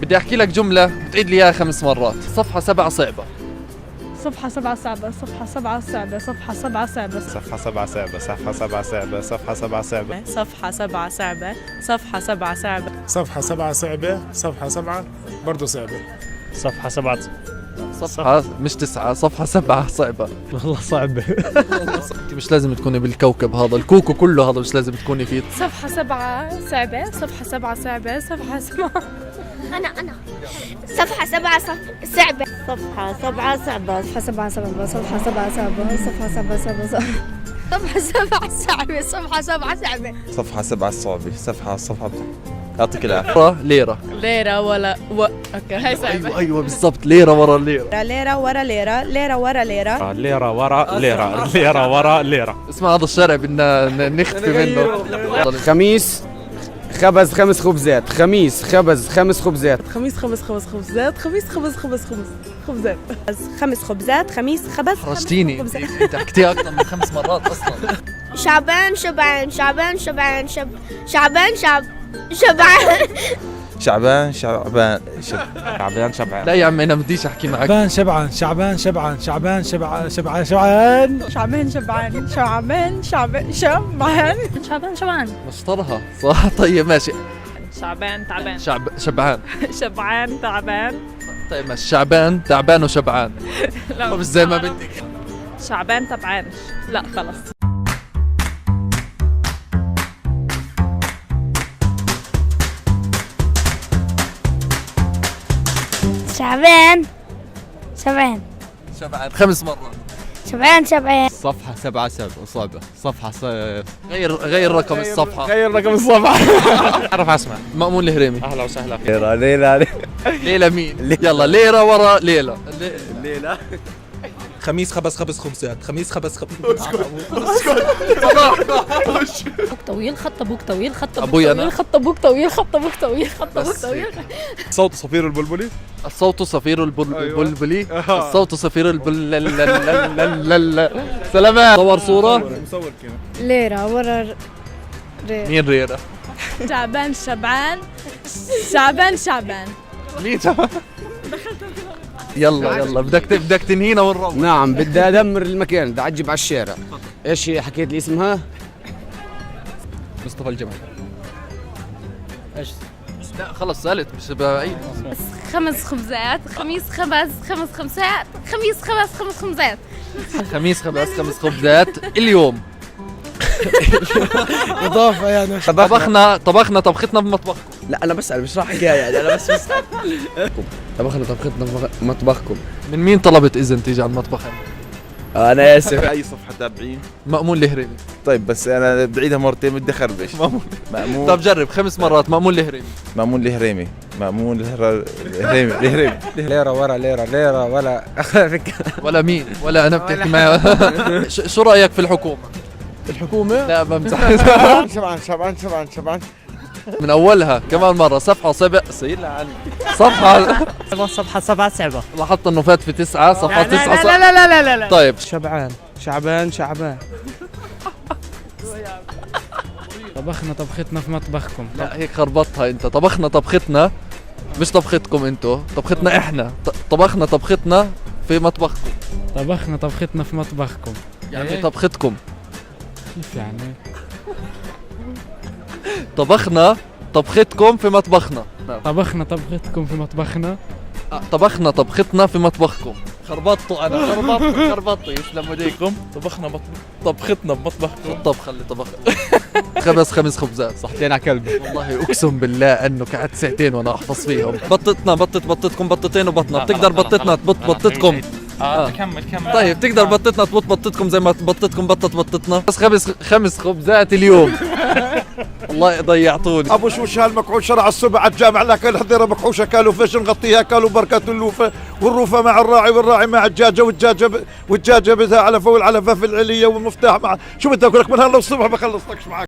بدي احكي لك جملة بتعيد لي اياها 5 مرات. صفحة 7 صعبة. صفحة 7 صعبة، صفحة 7 صعبة، صفحة 7 صعبة، صفحة 7 صعبة، صفحة 7 صعبة، صفحة 7 صعبة، صفحة 7 صعبة، صفحة 7 صعبة، صفحة 7 صعبة، صفحة 7 برضه صعبة. صفحة 7 صفحة مش 9، صفحة 7 صعبة. والله صعبة. انت مش لازم تكوني بالكوكب هذا، الكوكو كله هذا مش لازم تكوني فيه. صفحة 7 صعبة، صفحة 7 صعبة، صفحة 7 أنا صفحة 7 صعبة، صفحة 7 صعبة، صفحة 7 صعبة، صفحة 7 صعبة، صفحة 7 صعبة، صفحة 7 صعبة، صفحة 7 صعبة، صفحة 7 صعبة، صفحة يعطيك العافية. ليرة. ليرة ولا اوكي هاي صعبة. ايوه بالضبط، ليرة ورا ليرة. ليرة ورا ليرة، ليرة ورا ليرة، ليرة ورا ليرة، ليرة ورا ليرة. اسمع هذا الشارع بدنا نختفي منه. خميس خبز 5 خبزات، خميس خبز 5 خبزات، خميس خبز خبزات، خميس خبز خبزات، 5 خبزات، خميس خبز حرجتيني انت حكيتيها اكثر من 5 مرات اصلا. شعبان شبعان، شعبان شبعان، شعبان شعبان. لا يا عمي انا بديش احكي معك. شعبان شبعان، شعبان شبعان، شعبان شبعان، شبعان شعبان شبعان، شعبان شبعان، مشطرها صح. طيب ماشي. شعبان تعبان، شبعان. شبعان تعبان، طيب ماشي، شعبان تعبان وشبعان. لا مش زي ما بدك. شعبان تعبان، لا خلص. شعبان 5 مرات. شبعان صفحة 7 صعبة، صفحة غير رقم الصفحة. غير رقم الصفحة. أعرف أسمع. مأمون الهريمي. أهلا وسهلا. ليلة مين؟ يلا ليرة ورا ليلة. خميس خبز خبزات، خميس خبز ابوك طويل، خط ابوك طويل، خط ابوك أبوي أنا؟ طويل، خط ابوك طويل، خط ابوك طويل، خط ابوك طويل. صوت صفير البلبلي. الصوت صفير البلبلي. الصوت صفير سلامات. صور صورة. مصور كده. ليرة ورا مين ريرة؟ شعبان شبعان، شعبان مين؟ يلا بدك تنهينا ونروح. نعم بدي أدمر المكان، بدي أعجب على الشارع. إيش هي حكيت لي اسمها؟ مصطفى الجمل. ايش؟ لا خلص سألت مش بعيد. 5 خبزات، خميس خبز 5 خبزات، خميس خبز 5 خبزات، خميس خبز 5 خبزات اليوم. إضافة يعني. طبخنا طبختنا بمطبخكم. لا أنا بسأل مش راح أحكيها يعني، أنا بس بسأل. طبختنا بمطبخكم. من مين طلبت إذن تيجي على المطبخ؟ أنا آسف. أي صفحة تابعين؟ مأمون الهريمي. طيب بس أنا بعيدها مرتين بدي أخربش. مأمون. طب جرب 5 مرات. مأمون الهريمي. مأمون الهريمي. ليرة ورا ليرة ولا ولا مين ولا أنا بتحكي معي. شو رأيك في الحكومة؟ الحكومة؟ لا بمزح. شبعان من أولها كمان مرة. صفحة 7 صير لعني. صفحة 7 صعبة. لاحظت إنه فات في 9. صفحة 9 لا. طيب شعبان طبختنا في مطبخكم. لا هيك خربطها أنت. طبخنا طبختنا مش طبختكم أنتو، طبختنا إحنا. طبخنا طبختنا في مطبخكم. طبختنا في مطبخكم. يعني طبختكم. كيف يعني؟ طبخنا طبختكم في مطبخنا. طبختكم في مطبخنا. طبخنا طبختنا في مطبخكم. خربطتوا أنا. خربطتوا يسلموا ايديكم. طبختنا بمطبخكم. الطبخة اللي طبختها. خبز 5 خبزات. صحتين على كلبي. والله اقسم بالله انه قعدت ساعتين وانا احفظ فيهم. بطتكم بطتين وبطنا. بتقدر بطتنا تبط بطتكم. كمل طيب تقدر بطتنا تبط بطتكم زي ما بطتكم بطتنا. بس 5 خبزات اليوم. والله ضيعتوني. ابو شوش هالمكعوش شرع الصبح على الجامع لكن الحضيره مكعوشه كالوا فيش نغطيها كالوا بركه اللوفه والروفه مع الراعي والراعي مع الدجاجه والدجاجه بها علفه والعلفه في العليه والمفتاح مع شو بدي اقول لك من هلا الصبح بخلص لكش معك.